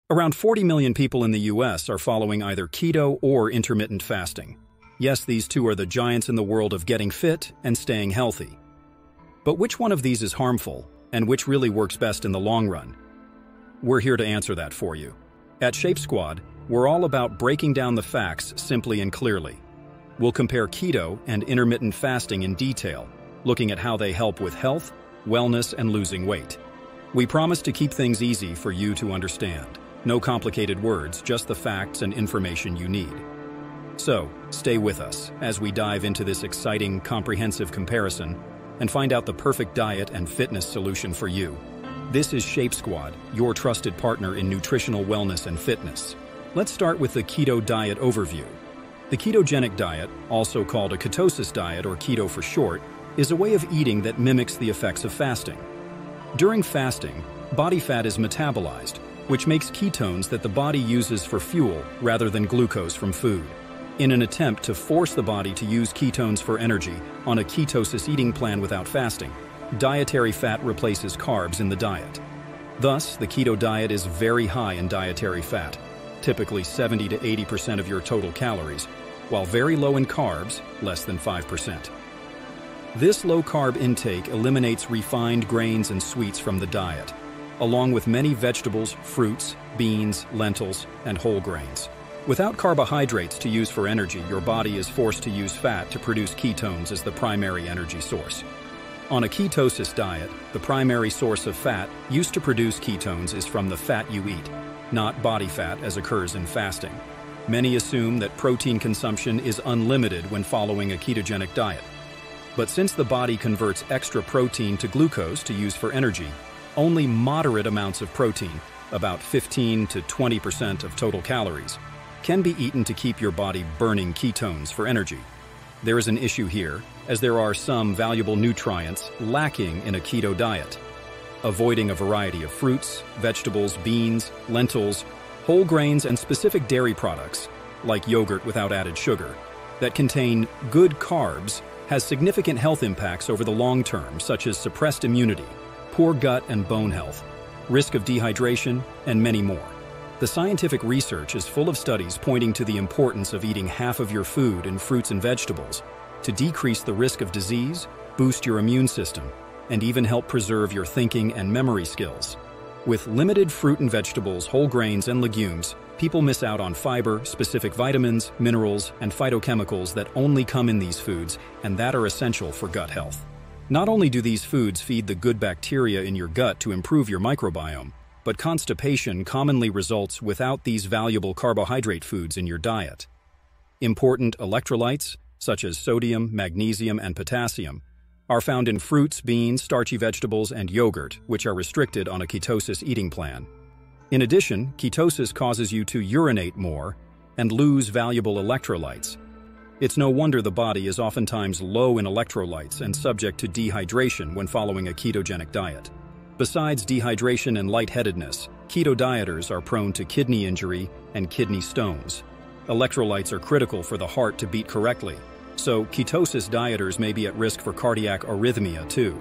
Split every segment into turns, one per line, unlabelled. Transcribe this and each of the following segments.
Around 40 million people in the US are following either keto or intermittent fasting. Yes, these two are the giants in the world of getting fit and staying healthy. But which one of these is harmful, and which really works best in the long run? We're here to answer that for you. At Shape Squad, we're all about breaking down the facts simply and clearly. We'll compare keto and intermittent fasting in detail, looking at how they help with health, wellness, and losing weight. We promise to keep things easy for you to understand. No complicated words, just the facts and information you need. So, stay with us as we dive into this exciting, comprehensive comparison and find out the perfect diet and fitness solution for you. This is Shape Squad, your trusted partner in nutritional wellness and fitness. Let's start with the keto diet overview. The ketogenic diet, also called a ketosis diet or keto for short, is a way of eating that mimics the effects of fasting. During fasting, body fat is metabolized, which makes ketones that the body uses for fuel rather than glucose from food. In an attempt to force the body to use ketones for energy on a ketosis eating plan without fasting, dietary fat replaces carbs in the diet. Thus, the keto diet is very high in dietary fat, typically 70 to 80% of your total calories, while very low in carbs, less than 5%. This low-carb intake eliminates refined grains and sweets from the diet, along with many vegetables, fruits, beans, lentils, and whole grains. Without carbohydrates to use for energy, your body is forced to use fat to produce ketones as the primary energy source. On a ketosis diet, the primary source of fat used to produce ketones is from the fat you eat, not body fat as occurs in fasting. Many assume that protein consumption is unlimited when following a ketogenic diet. But since the body converts extra protein to glucose to use for energy, only moderate amounts of protein, about 15 to 20% of total calories, can be eaten to keep your body burning ketones for energy. There is an issue here, as there are some valuable nutrients lacking in a keto diet. Avoiding a variety of fruits, vegetables, beans, lentils, whole grains, and specific dairy products, like yogurt without added sugar, that contain good carbs has significant health impacts over the long term, such as suppressed immunity, poor gut and bone health, risk of dehydration, and many more. The scientific research is full of studies pointing to the importance of eating half of your food in fruits and vegetables to decrease the risk of disease, boost your immune system, and even help preserve your thinking and memory skills. With limited fruit and vegetables, whole grains, and legumes, people miss out on fiber, specific vitamins, minerals, and phytochemicals that only come in these foods and that are essential for gut health. Not only do these foods feed the good bacteria in your gut to improve your microbiome, but constipation commonly results without these valuable carbohydrate foods in your diet. Important electrolytes, such as sodium, magnesium, and potassium, are found in fruits, beans, starchy vegetables, and yogurt, which are restricted on a ketosis eating plan. In addition, ketosis causes you to urinate more and lose valuable electrolytes. It's no wonder the body is oftentimes low in electrolytes and subject to dehydration when following a ketogenic diet. Besides dehydration and lightheadedness, keto dieters are prone to kidney injury and kidney stones. Electrolytes are critical for the heart to beat correctly, so ketosis dieters may be at risk for cardiac arrhythmia too.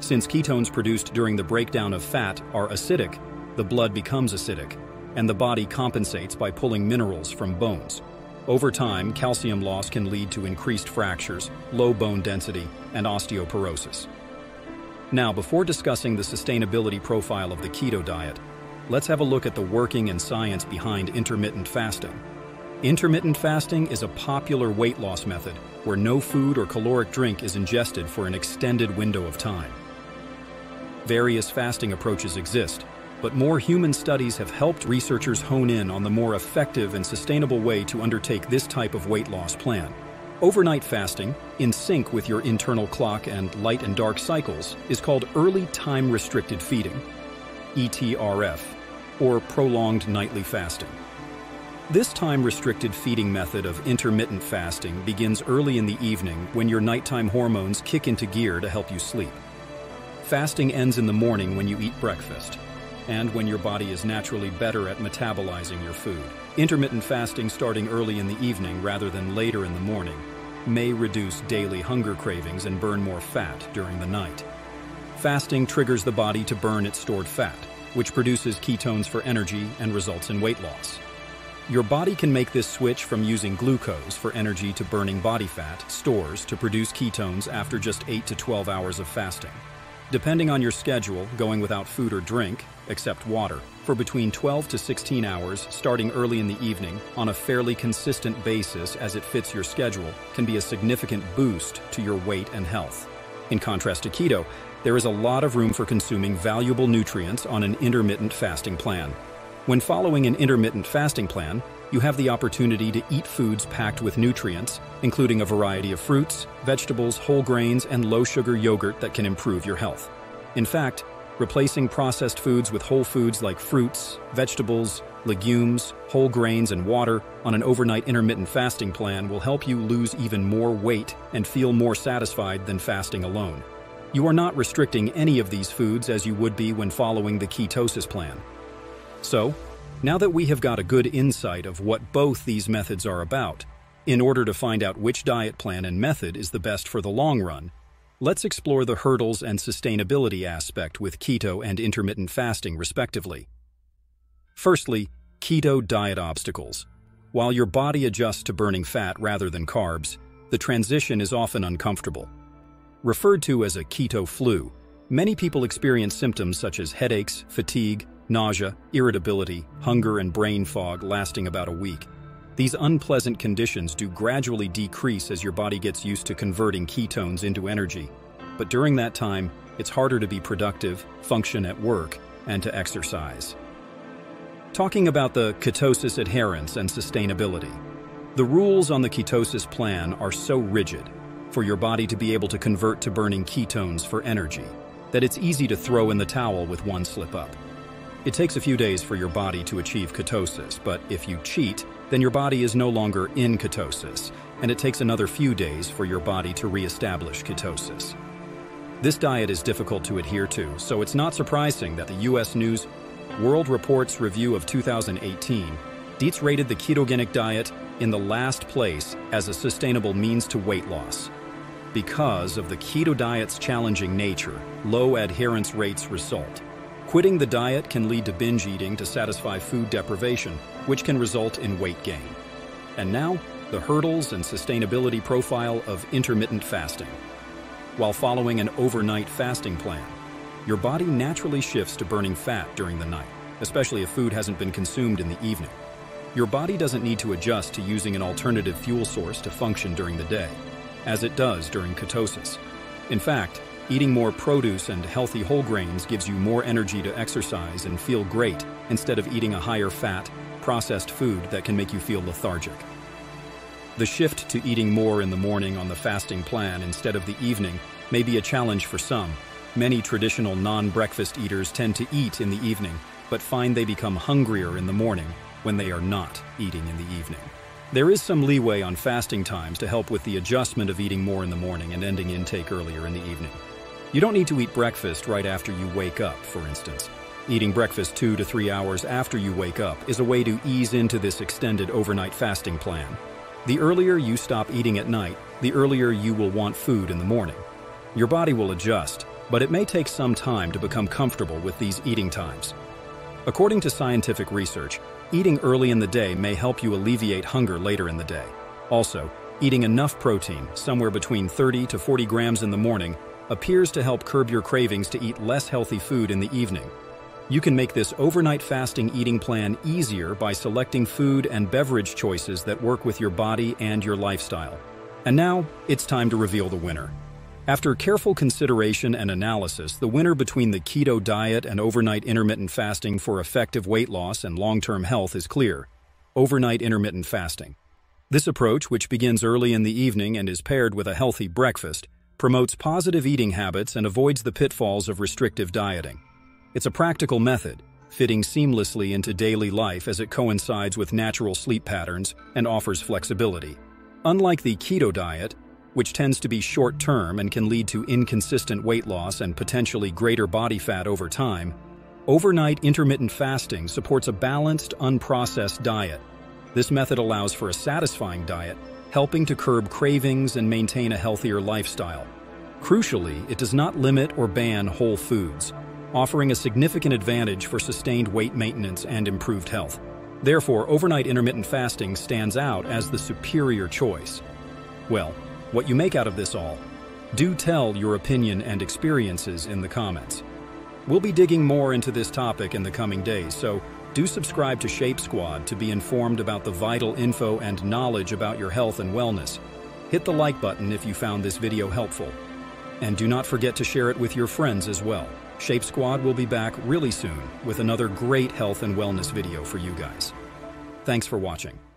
Since ketones produced during the breakdown of fat are acidic, the blood becomes acidic, and the body compensates by pulling minerals from bones. Over time, calcium loss can lead to increased fractures, low bone density, and osteoporosis. Now, before discussing the sustainability profile of the keto diet, let's have a look at the working and science behind intermittent fasting. Intermittent fasting is a popular weight loss method where no food or caloric drink is ingested for an extended window of time. Various fasting approaches exist, but more human studies have helped researchers hone in on the more effective and sustainable way to undertake this type of weight loss plan. Overnight fasting, in sync with your internal clock and light and dark cycles, is called early time-restricted feeding, ETRF, or prolonged nightly fasting. This time-restricted feeding method of intermittent fasting begins early in the evening when your nighttime hormones kick into gear to help you sleep. Fasting ends in the morning when you eat breakfast, and when your body is naturally better at metabolizing your food. Intermittent fasting starting early in the evening rather than later in the morning may reduce daily hunger cravings and burn more fat during the night. Fasting triggers the body to burn its stored fat, which produces ketones for energy and results in weight loss. Your body can make this switch from using glucose for energy to burning body fat stores to produce ketones after just 8 to 12 hours of fasting. Depending on your schedule, going without food or drink, except water, for between 12 to 16 hours starting early in the evening on a fairly consistent basis as it fits your schedule can be a significant boost to your weight and health. In contrast to keto, there is a lot of room for consuming valuable nutrients on an intermittent fasting plan. When following an intermittent fasting plan, you have the opportunity to eat foods packed with nutrients, including a variety of fruits, vegetables, whole grains, and low-sugar yogurt that can improve your health. In fact, replacing processed foods with whole foods like fruits, vegetables, legumes, whole grains, and water on an overnight intermittent fasting plan will help you lose even more weight and feel more satisfied than fasting alone. You are not restricting any of these foods as you would be when following the ketosis plan. So, now that we have got a good insight of what both these methods are about, in order to find out which diet plan and method is the best for the long run, let's explore the hurdles and sustainability aspect with keto and intermittent fasting, respectively. Firstly, keto diet obstacles. While your body adjusts to burning fat rather than carbs, the transition is often uncomfortable. Referred to as a keto flu, many people experience symptoms such as headaches, fatigue, nausea, irritability, hunger, and brain fog lasting about a week. These unpleasant conditions do gradually decrease as your body gets used to converting ketones into energy. But during that time, it's harder to be productive, function at work, and to exercise. Talking about the ketosis adherence and sustainability. The rules on the ketosis plan are so rigid for your body to be able to convert to burning ketones for energy that it's easy to throw in the towel with one slip up. It takes a few days for your body to achieve ketosis, but if you cheat, then your body is no longer in ketosis, and it takes another few days for your body to reestablish ketosis. This diet is difficult to adhere to, so it's not surprising that the U.S. News World Report's review of 2018 Dietz rated the ketogenic diet in the last place as a sustainable means to weight loss. Because of the keto diet's challenging nature, low adherence rates result. Quitting the diet can lead to binge eating to satisfy food deprivation, which can result in weight gain. And now, the hurdles and sustainability profile of intermittent fasting. While following an overnight fasting plan, your body naturally shifts to burning fat during the night, especially if food hasn't been consumed in the evening. Your body doesn't need to adjust to using an alternative fuel source to function during the day, as it does during ketosis. In fact, eating more produce and healthy whole grains gives you more energy to exercise and feel great instead of eating a higher fat, processed food that can make you feel lethargic. The shift to eating more in the morning on the fasting plan instead of the evening may be a challenge for some. Many traditional non-breakfast eaters tend to eat in the evening, but find they become hungrier in the morning when they are not eating in the evening. There is some leeway on fasting times to help with the adjustment of eating more in the morning and ending intake earlier in the evening. You don't need to eat breakfast right after you wake up, for instance. Eating breakfast 2 to 3 hours after you wake up is a way to ease into this extended overnight fasting plan. The earlier you stop eating at night, the earlier you will want food in the morning. Your body will adjust, but it may take some time to become comfortable with these eating times. According to scientific research, eating early in the day may help you alleviate hunger later in the day. Also, eating enough protein, somewhere between 30 to 40 grams in the morning, appears to help curb your cravings to eat less healthy food in the evening. You can make this overnight fasting eating plan easier by selecting food and beverage choices that work with your body and your lifestyle. And now, it's time to reveal the winner. After careful consideration and analysis, the winner between the keto diet and overnight intermittent fasting for effective weight loss and long-term health is clear: overnight intermittent fasting. This approach, which begins early in the evening and is paired with a healthy breakfast, promotes positive eating habits and avoids the pitfalls of restrictive dieting. It's a practical method, fitting seamlessly into daily life as it coincides with natural sleep patterns and offers flexibility. Unlike the keto diet, which tends to be short-term and can lead to inconsistent weight loss and potentially greater body fat over time, overnight intermittent fasting supports a balanced, unprocessed diet. This method allows for a satisfying diet, helping to curb cravings and maintain a healthier lifestyle. Crucially, it does not limit or ban whole foods. offering a significant advantage for sustained weight maintenance and improved health. Therefore, overnight intermittent fasting stands out as the superior choice. Well, what you make out of this all? Do tell your opinion and experiences in the comments. We'll be digging more into this topic in the coming days, so do subscribe to Shape Squad to be informed about the vital info and knowledge about your health and wellness. Hit the like button if you found this video helpful. And do not forget to share it with your friends as well. Shape Squad will be back really soon with another great health and wellness video for you guys. Thanks for watching.